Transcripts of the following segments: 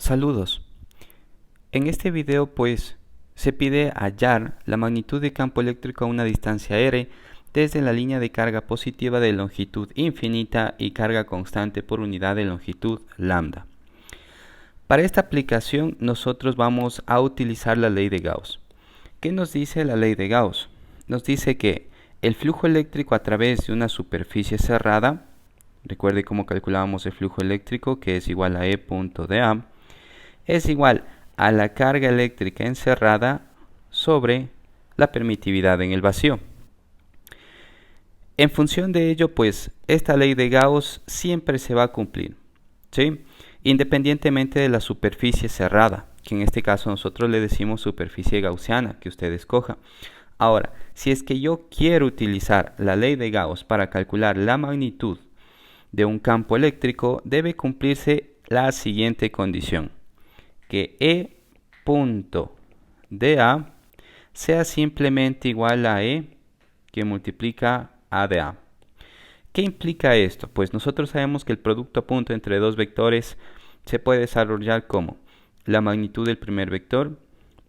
Saludos. En este video se pide hallar la magnitud de campo eléctrico a una distancia r desde la línea de carga positiva de longitud infinita y carga constante por unidad de longitud lambda. Para esta aplicación nosotros vamos a utilizar la ley de Gauss. ¿Qué nos dice la ley de Gauss? Nos dice que el flujo eléctrico a través de una superficie cerrada, recuerde cómo calculábamos el flujo eléctrico, que es igual a E punto de A, es igual a la carga eléctrica encerrada sobre la permitividad en el vacío. En función de ello, esta ley de Gauss siempre se va a cumplir, ¿sí? Independientemente de la superficie cerrada, que en este caso nosotros le decimos superficie gaussiana, que usted escoja. Ahora, si es que yo quiero utilizar la ley de Gauss para calcular la magnitud de un campo eléctrico, debe cumplirse la siguiente condición: que E punto de A sea simplemente igual a E que multiplica A de A. ¿Qué implica esto? Pues nosotros sabemos que el producto a punto entre dos vectores se puede desarrollar como la magnitud del primer vector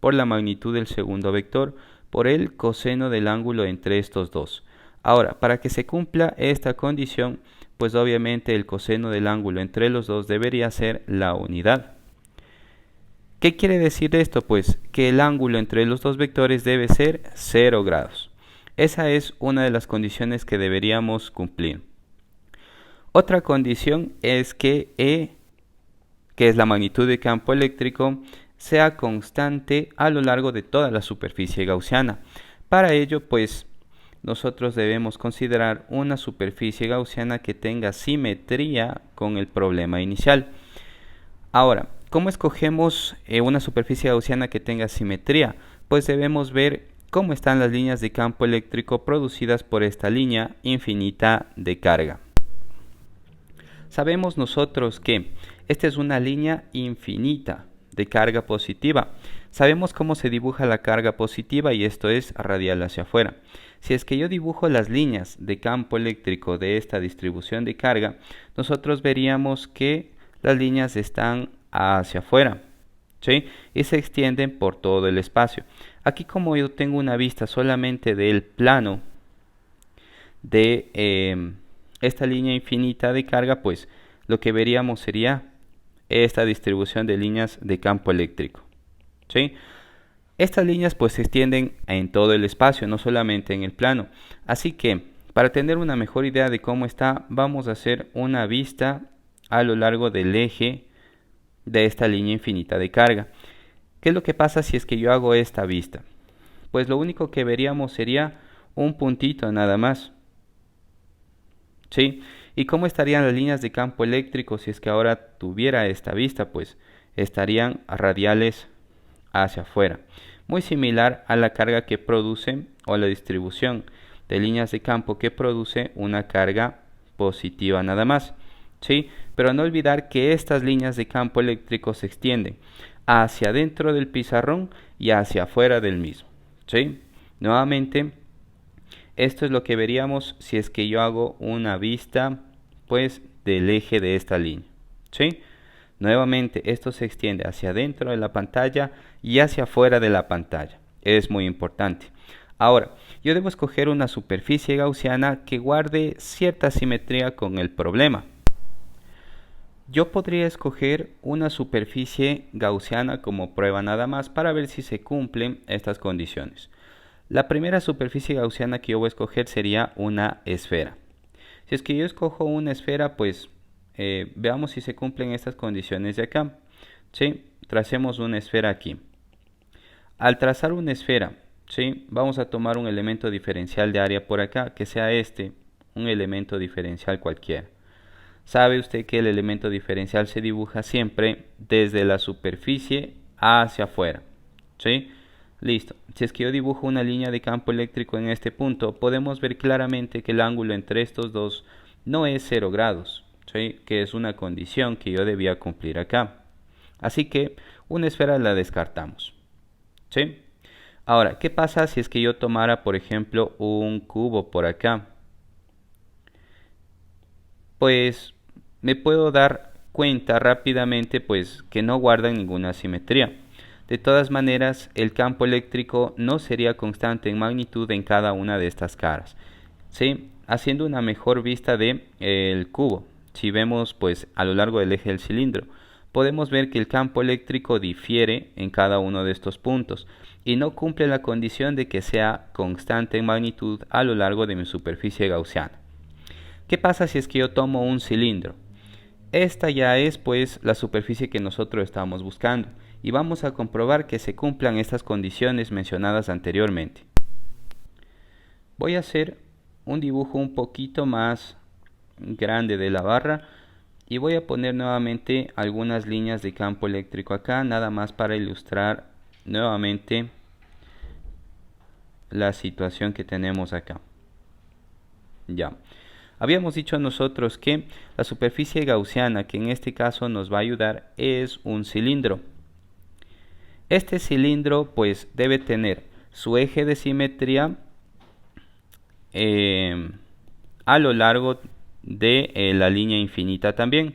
por la magnitud del segundo vector por el coseno del ángulo entre estos dos. Ahora, para que se cumpla esta condición, pues obviamente el coseno del ángulo entre los dos debería ser la unidad. ¿Qué quiere decir esto? Pues que el ángulo entre los dos vectores debe ser 0 grados. Esa es una de las condiciones que deberíamos cumplir. Otra condición es que E, que es la magnitud de campo eléctrico, sea constante a lo largo de toda la superficie gaussiana. Para ello, nosotros debemos considerar una superficie gaussiana que tenga simetría con el problema inicial. Ahora, ¿cómo escogemos una superficie gaussiana que tenga simetría? Pues debemos ver cómo están las líneas de campo eléctrico producidas por esta línea infinita de carga. Sabemos nosotros que esta es una línea infinita de carga positiva. Sabemos cómo se dibuja la carga positiva y esto es radial hacia afuera. Si es que yo dibujo las líneas de campo eléctrico de esta distribución de carga, nosotros veríamos que las líneas están hacia afuera, ¿sí? Y se extienden por todo el espacio. Aquí, como yo tengo una vista solamente del plano de esta línea infinita de carga, pues lo que veríamos sería esta distribución de líneas de campo eléctrico, ¿sí? Estas líneas se extienden en todo el espacio, no solamente en el plano. Así que, para tener una mejor idea de cómo está, vamos a hacer una vista a lo largo del eje de esta línea infinita de carga. ¿Qué es lo que pasa si es que yo hago esta vista? Pues lo único que veríamos sería un puntito nada más, ¿sí? ¿Y cómo estarían las líneas de campo eléctrico si es que ahora tuviera esta vista? Pues estarían radiales hacia afuera, muy similar a la carga que produce o la distribución de líneas de campo que produce una carga positiva nada más, ¿sí? Pero no olvidar que estas líneas de campo eléctrico se extienden hacia dentro del pizarrón y hacia afuera del mismo, ¿sí? Nuevamente, esto es lo que veríamos si es que yo hago una vista del eje de esta línea, ¿sí? Nuevamente, esto se extiende hacia dentro de la pantalla y hacia afuera de la pantalla. Es muy importante. Ahora, yo debo escoger una superficie gaussiana que guarde cierta simetría con el problema. Yo podría escoger una superficie gaussiana como prueba nada más para ver si se cumplen estas condiciones. La primera superficie gaussiana que yo voy a escoger sería una esfera. Si es que yo escojo una esfera, veamos si se cumplen estas condiciones de acá, ¿sí? Tracemos una esfera aquí. Al trazar una esfera, ¿sí? Vamos a tomar un elemento diferencial de área por acá, que sea un elemento diferencial cualquiera. Sabe usted que el elemento diferencial se dibuja siempre desde la superficie hacia afuera, ¿sí? Listo. Si es que yo dibujo una línea de campo eléctrico en este punto, podemos ver claramente que el ángulo entre estos dos no es 0 grados, ¿sí? Que es una condición que yo debía cumplir acá. Así que una esfera la descartamos, ¿sí? Ahora, ¿qué pasa si es que yo tomara, por ejemplo, un cubo por acá? Pues me puedo dar cuenta rápidamente pues que no guardan ninguna simetría. De todas maneras, el campo eléctrico no sería constante en magnitud en cada una de estas caras, ¿sí? Haciendo una mejor vista de el cubo. Si vemos pues a lo largo del eje del cilindro, podemos ver que el campo eléctrico difiere en cada uno de estos puntos y no cumple la condición de que sea constante en magnitud a lo largo de mi superficie gaussiana. ¿Qué pasa si es que yo tomo un cilindro? Esta ya es pues la superficie que nosotros estamos buscando y vamos a comprobar que se cumplan estas condiciones mencionadas anteriormente. Voy a hacer un dibujo un poquito más grande de la barra y voy a poner nuevamente algunas líneas de campo eléctrico acá, nada más para ilustrar nuevamente la situación que tenemos acá. Ya. Habíamos dicho nosotros que la superficie gaussiana, que en este caso nos va a ayudar, es un cilindro. Este cilindro pues debe tener su eje de simetría a lo largo de la línea infinita también,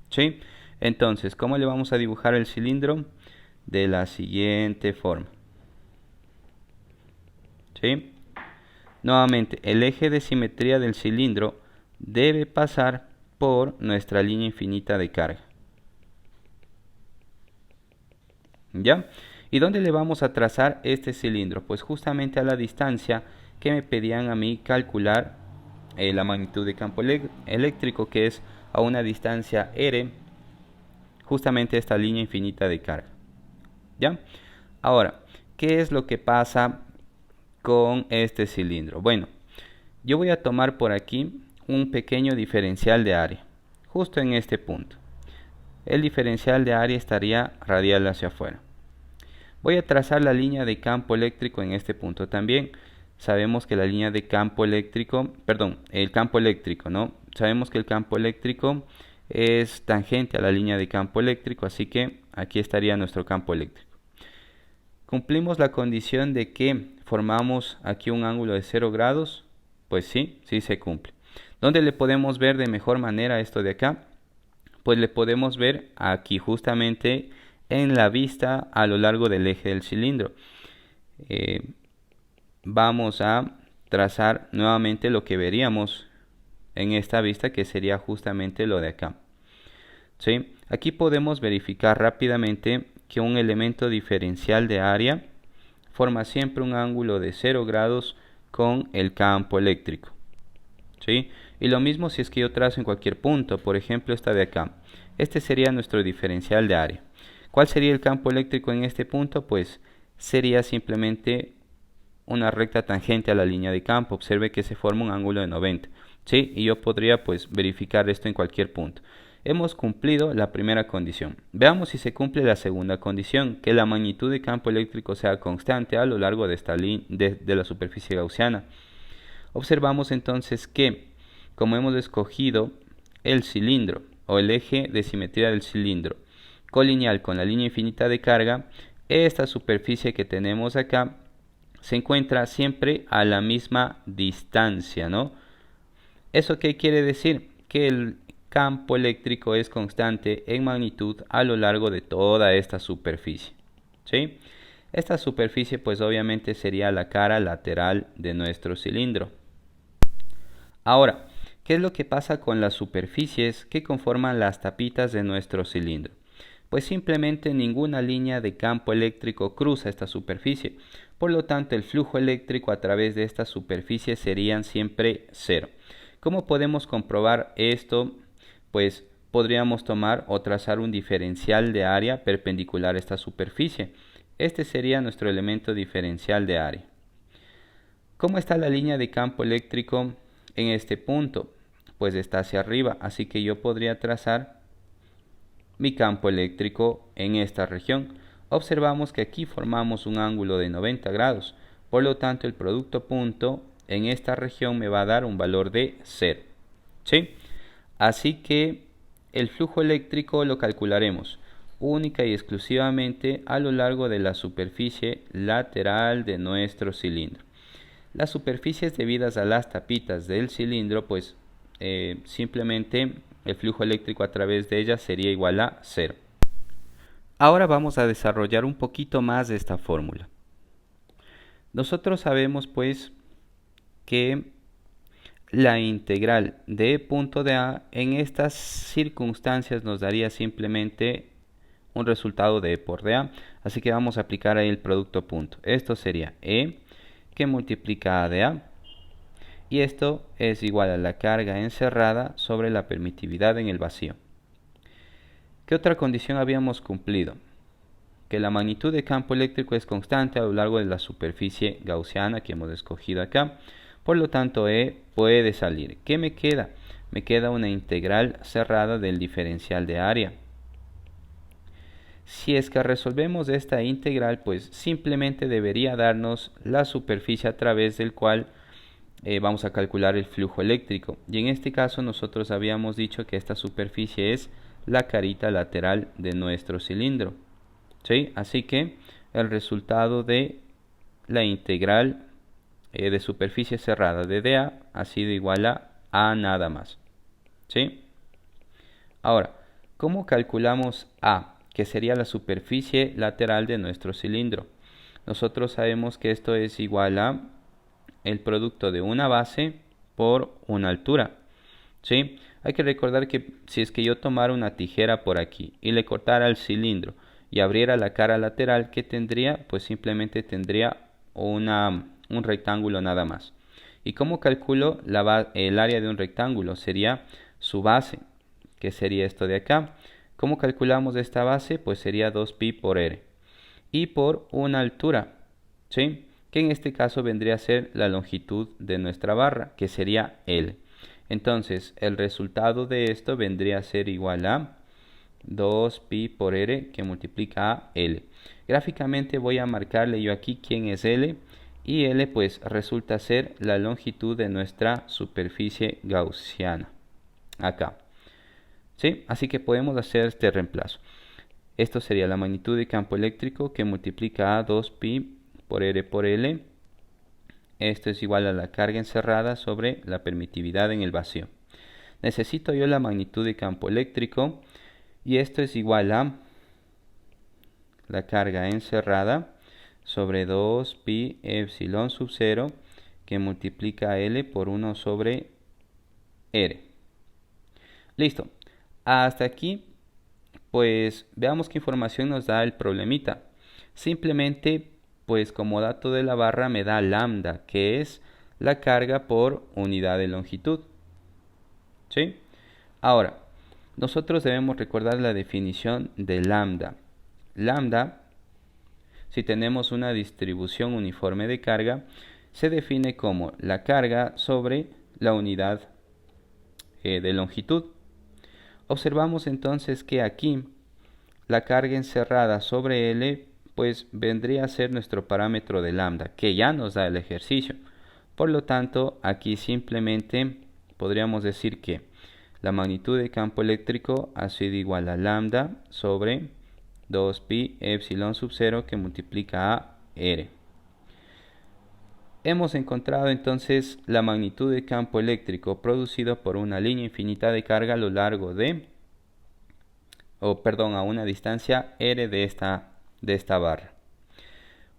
¿sí? Entonces, ¿cómo le vamos a dibujar el cilindro? De la siguiente forma, ¿sí? Nuevamente, el eje de simetría del cilindro debe pasar por nuestra línea infinita de carga. ¿Ya? ¿Y dónde le vamos a trazar este cilindro? Pues justamente a la distancia que me pedían a mí calcular la magnitud de campo eléctrico, que es a una distancia r, justamente esta línea infinita de carga. ¿Ya? Ahora, ¿qué es lo que pasa con este cilindro? Bueno, yo voy a tomar por aquí un pequeño diferencial de área, justo en este punto. El diferencial de área estaría radial hacia afuera. Voy a trazar la línea de campo eléctrico en este punto también. Sabemos que la línea de campo eléctrico, perdón, el campo eléctrico, ¿no? Sabemos que el campo eléctrico es tangente a la línea de campo eléctrico, así que aquí estaría nuestro campo eléctrico. ¿Cumplimos la condición de que formamos aquí un ángulo de 0 grados? Pues sí, sí se cumple. ¿Dónde le podemos ver de mejor manera esto de acá? Pues le podemos ver aquí justamente en la vista a lo largo del eje del cilindro. Vamos a trazar nuevamente lo que veríamos en esta vista, que sería justamente lo de acá. ¿Sí? Aquí podemos verificar rápidamente que un elemento diferencial de área forma siempre un ángulo de 0 grados con el campo eléctrico. ¿Sí? Y lo mismo si es que yo trazo en cualquier punto, por ejemplo esta de acá. Este sería nuestro diferencial de área. ¿Cuál sería el campo eléctrico en este punto? Pues sería simplemente una recta tangente a la línea de campo. Observe que se forma un ángulo de 90. ¿Sí? Y yo podría pues verificar esto en cualquier punto. Hemos cumplido la primera condición. Veamos si se cumple la segunda condición, que la magnitud de campo eléctrico sea constante a lo largo de esta de la superficie gaussiana. Observamos entonces que, como hemos escogido el cilindro o el eje de simetría del cilindro colineal con la línea infinita de carga, esta superficie que tenemos acá se encuentra siempre a la misma distancia, ¿no? ¿Eso qué quiere decir? Que el campo eléctrico es constante en magnitud a lo largo de toda esta superficie, ¿sí? Esta superficie pues obviamente sería la cara lateral de nuestro cilindro. Ahora, ¿qué es lo que pasa con las superficies que conforman las tapitas de nuestro cilindro? Pues simplemente ninguna línea de campo eléctrico cruza esta superficie. Por lo tanto, el flujo eléctrico a través de esta superficie serían siempre cero. ¿Cómo podemos comprobar esto? Pues podríamos tomar o trazar un diferencial de área perpendicular a esta superficie. Este sería nuestro elemento diferencial de área. ¿Cómo está la línea de campo eléctrico en este punto? Pues está hacia arriba, así que yo podría trazar mi campo eléctrico en esta región. Observamos que aquí formamos un ángulo de 90 grados, por lo tanto el producto punto en esta región me va a dar un valor de 0. ¿Sí? Así que el flujo eléctrico lo calcularemos única y exclusivamente a lo largo de la superficie lateral de nuestro cilindro. Las superficies debidas a las tapitas del cilindro pues simplemente el flujo eléctrico a través de ella sería igual a 0. Ahora vamos a desarrollar un poquito más de esta fórmula. Nosotros sabemos pues que la integral de punto de A en estas circunstancias nos daría simplemente un resultado de E por dA, así que vamos a aplicar ahí el producto punto. Esto sería E que multiplica A de A, y esto es igual a la carga encerrada sobre la permitividad en el vacío. ¿Qué otra condición habíamos cumplido? Que la magnitud de campo eléctrico es constante a lo largo de la superficie gaussiana que hemos escogido acá. Por lo tanto, E puede salir. ¿Qué me queda? Me queda una integral cerrada del diferencial de área. Si es que resolvemos esta integral, pues simplemente debería darnos la superficie a través del cual vamos a calcular el flujo eléctrico. Y en este caso nosotros habíamos dicho que esta superficie es la carita lateral de nuestro cilindro. ¿Sí? Así que el resultado de la integral de superficie cerrada de dA ha sido igual a nada más. ¿Sí? Ahora, ¿cómo calculamos A? Que sería la superficie lateral de nuestro cilindro. Nosotros sabemos que esto es igual a el producto de una base por una altura. ¿Sí? Hay que recordar que si es que yo tomara una tijera por aquí y le cortara el cilindro y abriera la cara lateral, ¿qué tendría? Pues simplemente tendría un rectángulo nada más. ¿Y cómo calculo el área de un rectángulo? Sería su base, que sería esto de acá. ¿Cómo calculamos esta base? Pues sería 2pi por r. Y por una altura, ¿sí? Que en este caso vendría a ser la longitud de nuestra barra, que sería L. Entonces, el resultado de esto vendría a ser igual a 2pi por r que multiplica a L. Gráficamente voy a marcarle yo aquí quién es L, y L pues resulta ser la longitud de nuestra superficie gaussiana. Acá. ¿Sí? Así que podemos hacer este reemplazo. Esto sería la magnitud de campo eléctrico que multiplica a 2pi por r por L. Esto es igual a la carga encerrada sobre la permitividad en el vacío. Necesito yo la magnitud de campo eléctrico, y esto es igual a la carga encerrada sobre 2pi epsilon sub 0 que multiplica L por 1 sobre R. Listo. Hasta aquí, pues veamos qué información nos da el problemita. Simplemente, pues como dato de la barra me da lambda, que es la carga por unidad de longitud. ¿Sí? Ahora, nosotros debemos recordar la definición de lambda. Lambda, si tenemos una distribución uniforme de carga, se define como la carga sobre la unidad de longitud. Observamos entonces que aquí la carga encerrada sobre L pues vendría a ser nuestro parámetro de lambda, que ya nos da el ejercicio. Por lo tanto, aquí simplemente podríamos decir que la magnitud de campo eléctrico ha sido igual a lambda sobre 2pi epsilon sub 0 que multiplica a R. Hemos encontrado entonces la magnitud de campo eléctrico producido por una línea infinita de carga a lo largo de, a una distancia r de esta barra.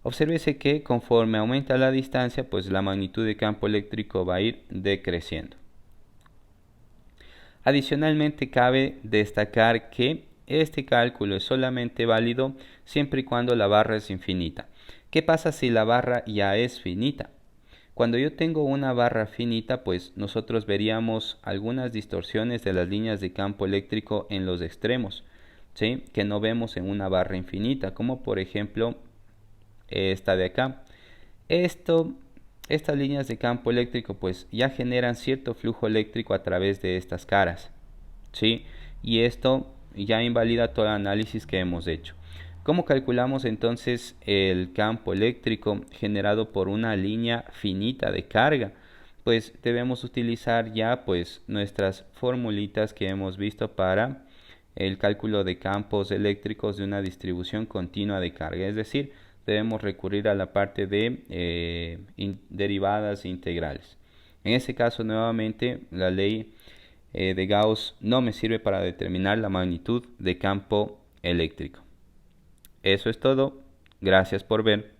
Obsérvese que conforme aumenta la distancia, pues la magnitud de campo eléctrico va a ir decreciendo. Adicionalmente, cabe destacar que este cálculo es solamente válido siempre y cuando la barra es infinita. ¿Qué pasa si la barra ya es finita? Cuando yo tengo una barra finita, pues nosotros veríamos algunas distorsiones de las líneas de campo eléctrico en los extremos, ¿sí? Que no vemos en una barra infinita, como por ejemplo esta de acá. Estas líneas de campo eléctrico pues ya generan cierto flujo eléctrico a través de estas caras, ¿sí? Y esto ya invalida todo el análisis que hemos hecho. ¿Cómo calculamos entonces el campo eléctrico generado por una línea finita de carga? Pues debemos utilizar ya pues nuestras formulitas que hemos visto para el cálculo de campos eléctricos de una distribución continua de carga. Es decir, debemos recurrir a la parte de derivadas integrales. En este caso, nuevamente, la ley de Gauss no me sirve para determinar la magnitud de campo eléctrico. Eso es todo. Gracias por ver.